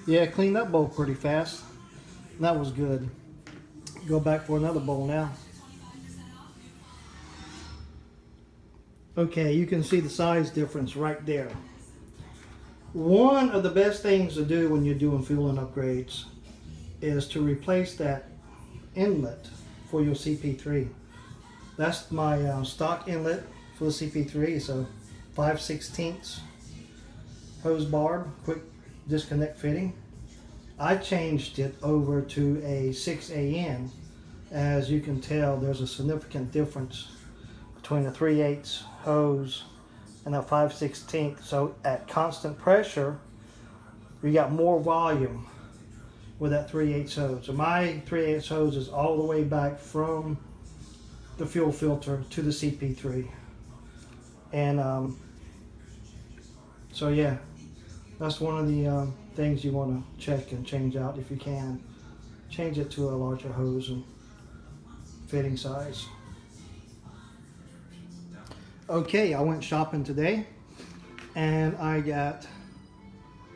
Yeah, cleaned that bowl pretty fast. That was good. Go back for another bowl now. Okay, you can see the size difference right there. One of the best things to do when you're doing fueling upgrades is to replace that inlet for your CP3. That's my stock inlet for the CP3. It's a 5/16 hose barb, quick disconnect fitting. I changed it over to a 6AN. As you can tell, there's a significant difference between a 3/8 hose and a 5/16. So at constant pressure, you got more volume with that 3/8 hose. So my 3/8 hose is all the way back from the fuel filter to the CP3. And so yeah, that's one of the things you want to check and change out if you can. Change it to a larger hose and fitting size. Okay, I went shopping today and I got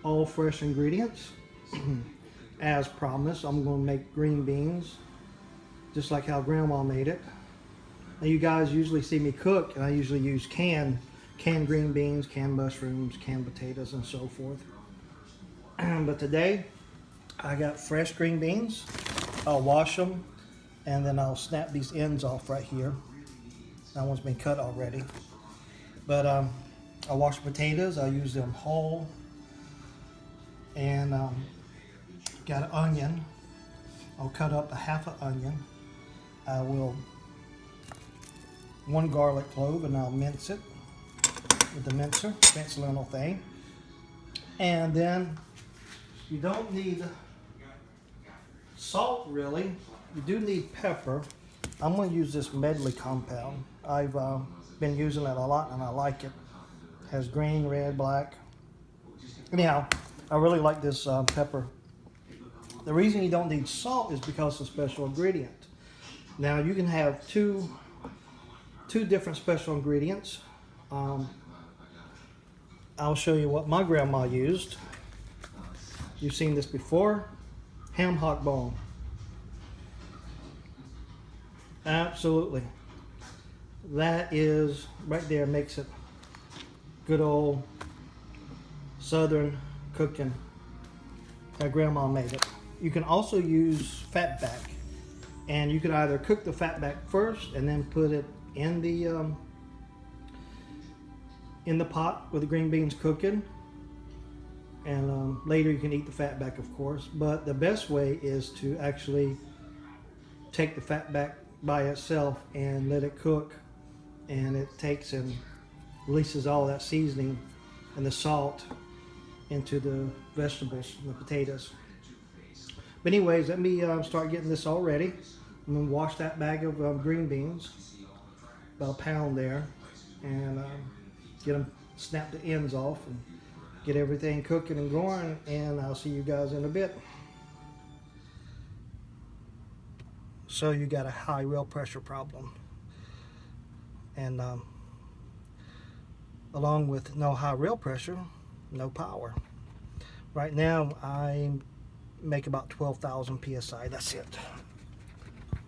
all fresh ingredients. As promised, I'm going to make green beans just like how Grandma made it. Now you guys usually see me cook, and I usually use canned green beans, canned mushrooms, canned potatoes, and so forth. But today, I got fresh green beans. I'll wash them, and then I'll snap these ends off right here. That one's been cut already. But I'll wash potatoes. I'll use them whole. And got an onion. I'll cut up a half an onion. I will one garlic clove, and I'll mince it with the mincer, fancy little thing. And then you don't need salt really. You do need pepper. I'm going to use this medley compound. I've been using it a lot and I like it. It has green, red, black. Anyhow, I really like this pepper. The reason you don't need salt is because it's a special ingredient. Now you can have two different special ingredients. I'll show you what my grandma used. You've seen this before. Ham hock bone. Absolutely. That is right there, makes it good old southern cooking. How grandma made it. You can also use fatback, and you can either cook the fatback first and then put it in the pot with the green beans cooking, and later you can eat the fatback, of course. But the best way is to actually take the fatback by itself and let it cook, and it takes and releases all that seasoning and the salt into the vegetables and the potatoes. But anyways, let me start getting this all ready. I'm going to wash that bag of green beans, about a pound there, and get them, snap the ends off, and get everything cooking and going, and I'll see you guys in a bit. So you got a high rail pressure problem, and along with no high rail pressure, no power. Right now I make about 12,000 psi. That's it.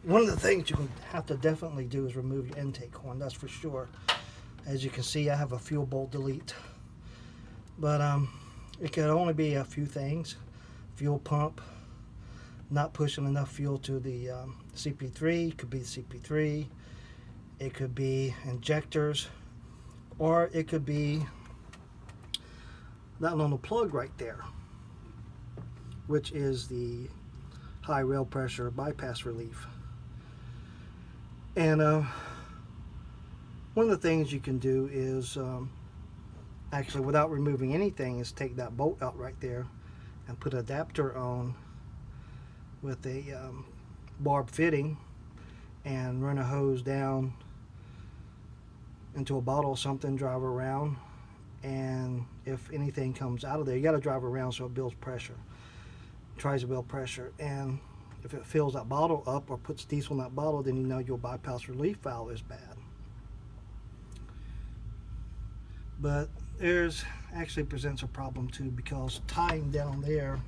One of the things you have to definitely do is remove your intake horn, that's for sure. As you can see, I have a fuel bolt delete, but it could only be a few things. Fuel pump not pushing enough fuel to the CP3. It could be the CP3, it could be injectors, or it could be that little plug right there, which is the high rail pressure bypass relief. And one of the things you can do is actually, without removing anything, is take that bolt out right there and put an adapter on with a barb fitting, and run a hose down into a bottle or something, drive around, and if anything comes out of there, you got to drive around so it builds pressure, tries to build pressure, and if it fills that bottle up or puts diesel in that bottle, then you know your bypass relief valve is bad. But there's actually presents a problem too, because tying down there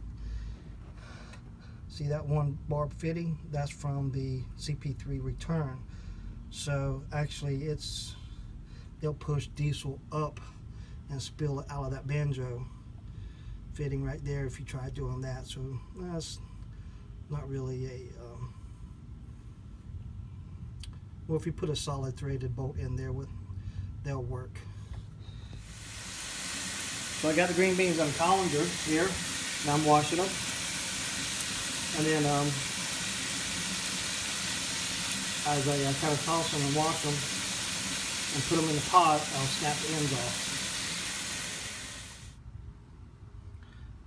See that one barb fitting? That's from the CP3 return. So actually they'll push diesel up and spill it out of that banjo fitting right there if you try doing that. So that's not really a well, if you put a solid threaded bolt in there, they'll work. So I got the green beans on colander here. Now I'm washing them, and then as I kind of toss them and wash them and put them in the pot, I'll snap the ends off.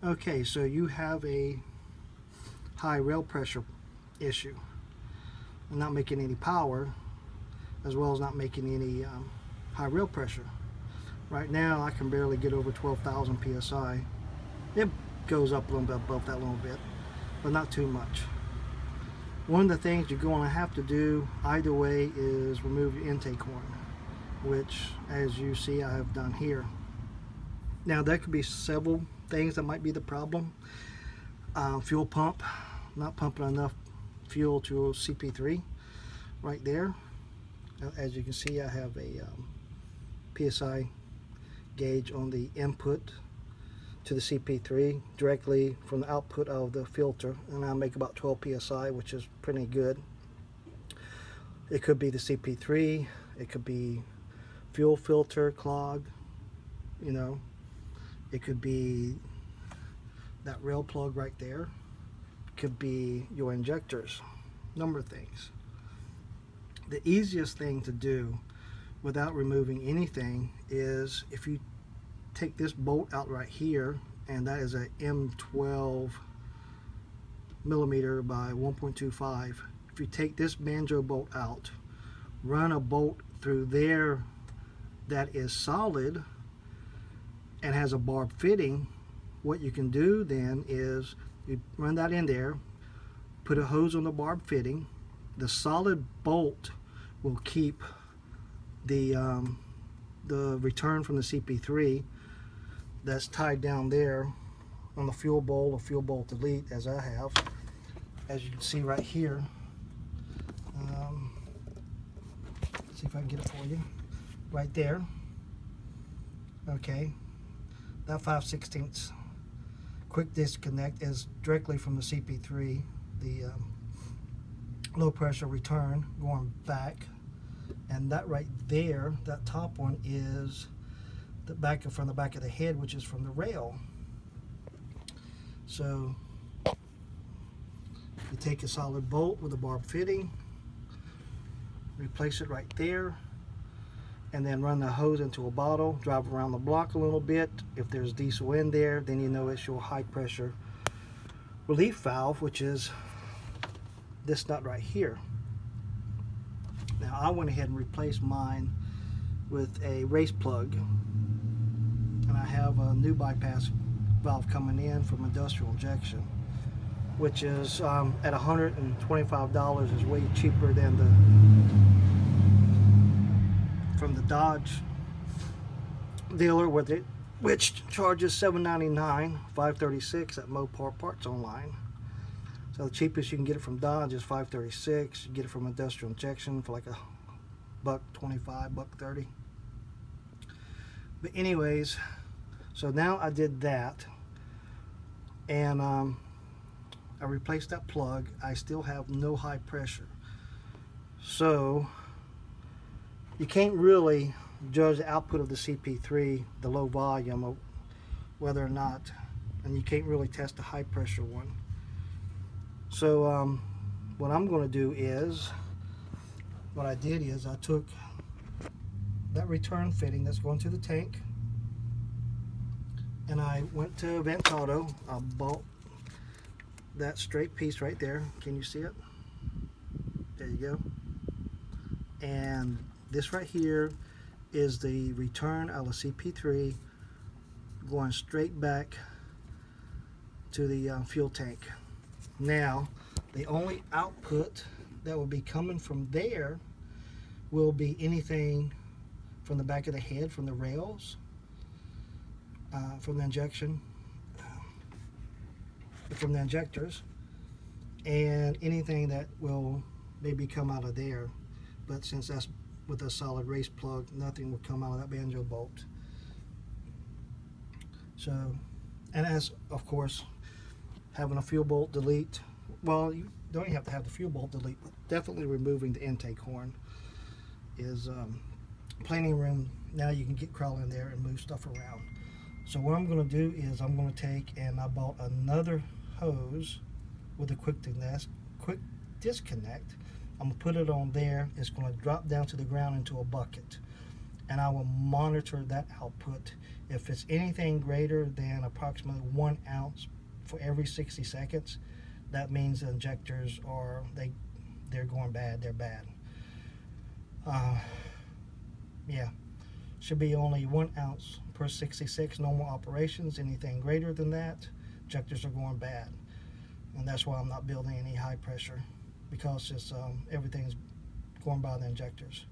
Okay, so you have a high rail pressure issue, and not making any power, as well as not making any high rail pressure. Right now I can barely get over 12,000 psi. It goes up a little bit above that a little bit, but not too much. One of the things you're going to have to do either way is remove your intake horn, which as you see I have done here. Now there could be several things that might be the problem. Fuel pump, not pumping enough fuel to CP3 right there. As you can see, I have a PSI gauge on the input to the CP3 directly from the output of the filter, and I make about 12 PSI, which is pretty good. It could be the CP3, it could be fuel filter clog, you know, it could be that rail plug right there, it could be your injectors, number of things. The easiest thing to do without removing anything is if you take this bolt out right here, and that is a M12 millimeter by 1.25. If you take this banjo bolt out, run a bolt through there that is solid and has a barb fitting, what you can do then is you run that in there, put a hose on the barb fitting. The solid bolt will keep the return from the CP3 that's tied down there on the fuel bowl or fuel bowl delete, as I have, as you can see right here. See if I can get it for you right there. Okay, that 5/16 quick disconnect is directly from the CP3, the low pressure return going back, and that right there, that top one, is the back from the back of the head, which is from the rail. So you take a solid bolt with a barb fitting, replace it right there, and then run the hose into a bottle, drive around the block a little bit. If there's diesel in there, then you know it's your high pressure relief valve, which is this nut right here. Now I went ahead and replaced mine with a race plug, and I have a new bypass valve coming in from industrial injection, which is at $125, is way cheaper than from the Dodge dealer, which charges $7.99, $5.36 at Mopar Parts Online. So the cheapest you can get it from Dodge is $5.36. You get it from industrial injection for like $1.25, $1.30. But anyways, so now I did that, and I replaced that plug. I still have no high pressure, so you can't really judge the output of the CP3, the low volume, of whether or not, and you can't really test the high pressure one. So what I'm going to do is, what I did is I took that return fitting that's going to the tank, and I went to Events Auto. I bought that straight piece right there. Can you see it? There you go. And this right here is the return out of CP3 going straight back to the fuel tank. Now, the only output that will be coming from there will be anything from the back of the head, from the rails, from the injection, from the injectors, and anything that will maybe come out of there. But since that's with a solid race plug, nothing will come out of that banjo bolt. So, and as of course, having a fuel bolt delete, well, you don't even have to have the fuel bolt delete, but definitely removing the intake horn is plenty of room. Now you can get crawling in there and move stuff around. So what I'm going to do is I'm going to take, and I bought another hose with a quick disconnect. I'm going to put it on there. It's going to drop down to the ground into a bucket, and I will monitor that output. If it's anything greater than approximately 1 ounce for every 60 seconds, that means the injectors are they're going bad. They're bad. Yeah, should be only 1 ounce per 66 normal operations. Anything greater than that, injectors are going bad, and that's why I'm not building any high pressure, because it's everything's going by the injectors.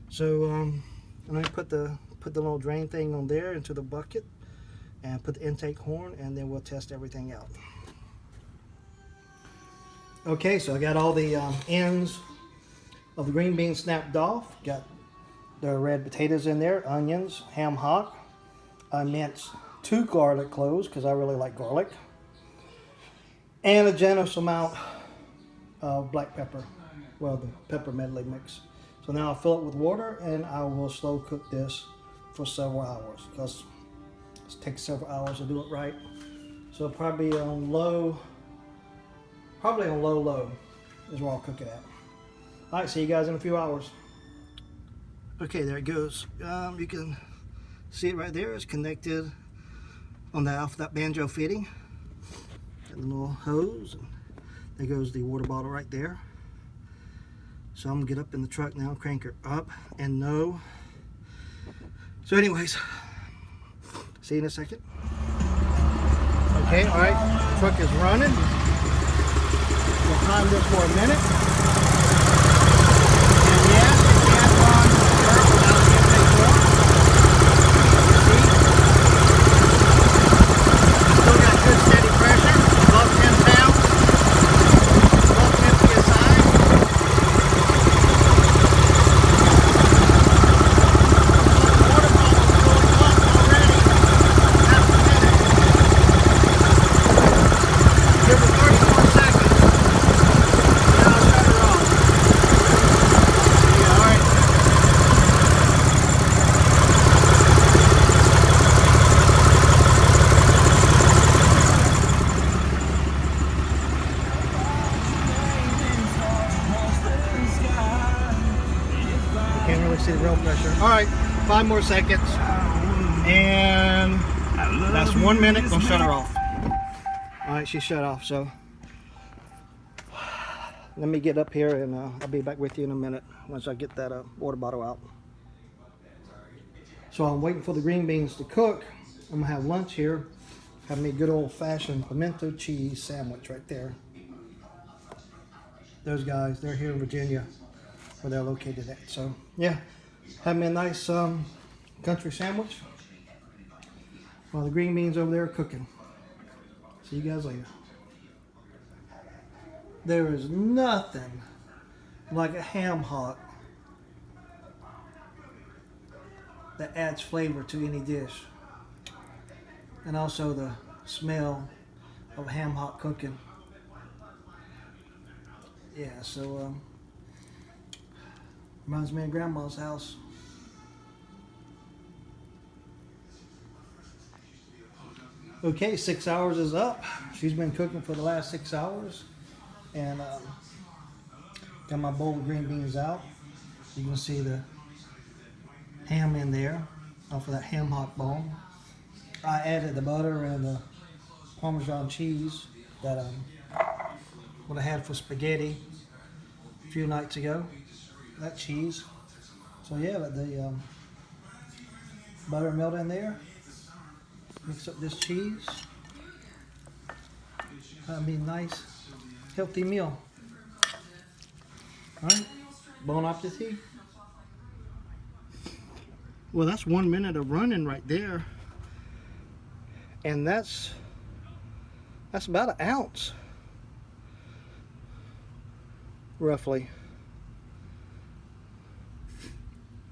So I'm going to put the little drain thing on there into the bucket and put the intake horn, and then we'll test everything out. Okay, so I got all the ends of the green beans snapped off. Got the red potatoes in there, onions, ham hock. I minced 2 garlic cloves because I really like garlic, and a generous amount of black pepper, well, the pepper medley mix. So now I'll fill it with water, and I will slow cook this for several hours, because it takes several hours to do it right. So probably on low is where I'll cook it at. All right, see you guys in a few hours. Okay, there it goes. You can see it right there. It's connected on the off that banjo fitting. Got the little hose, and there goes the water bottle right there. So I'm gonna get up in the truck now, crank her up and no. So anyways, see you in a second. Okay, all right, truck is running. We'll time this for a minute. And yes, it can run dirt without the intake horn. Still got good steady pressure, above 10 pounds, above 10 psi. Water bottle's going up already. Half a minute. Give it 30 more seconds. Now I'll shut her off. Yeah, alright. You can't really see the real pressure. Alright, 5 more seconds. And that's 1 minute. Gonna shut her off. Alright, she's shut off, so let me get up here, and I'll be back with you in a minute once I get that water bottle out. So I'm waiting for the green beans to cook. I'm gonna have lunch here. Have me a good old-fashioned pimento cheese sandwich right there. Those guys, they're here in Virginia, where they're located at. So yeah, have me a nice country sandwich while the green beans over there are cooking. See you guys later. There is nothing like a ham hock that adds flavor to any dish, and also the smell of ham hock cooking. Yeah, so reminds me of Grandma's house. Okay, 6 hours is up. She's been cooking for the last 6 hours. And got my bowl of green beans out. You can see the ham in there off of that ham hock bone. I added the butter and the Parmesan cheese that what I had for spaghetti a few nights ago. That cheese. So yeah, let the butter melt in there. Mix up this cheese. That'll be a nice, healthy meal. All right, bon appetit. Well, that's 1 minute of running right there, and that's about an ounce. roughly.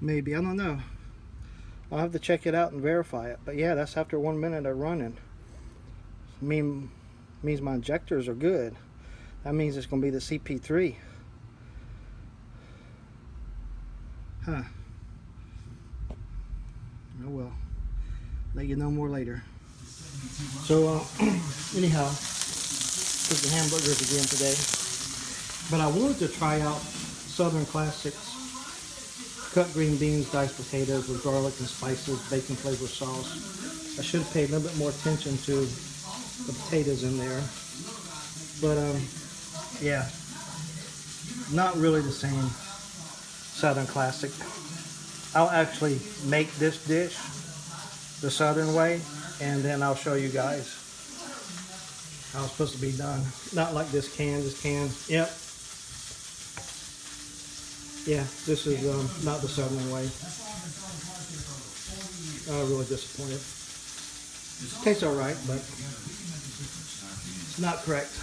Maybe, I don't know. I'll have to check it out and verify it. But yeah, that's after 1 minute of running. Means my injectors are good. That means it's going to be the CP3. Huh. Oh well. Let you know more later. So anyhow, cooking hamburgers again today. But I wanted to try out Southern Classics cut green beans, diced potatoes with garlic and spices, bacon flavored sauce. I should have paid a little bit more attention to the potatoes in there. But yeah, not really the same Southern Classic. I'll actually make this dish the Southern way, and then I'll show you guys how it's supposed to be done. Not like this can. Yep. Yeah, this is not the Southern way. I'm really disappointed. Tastes alright, but it's not correct.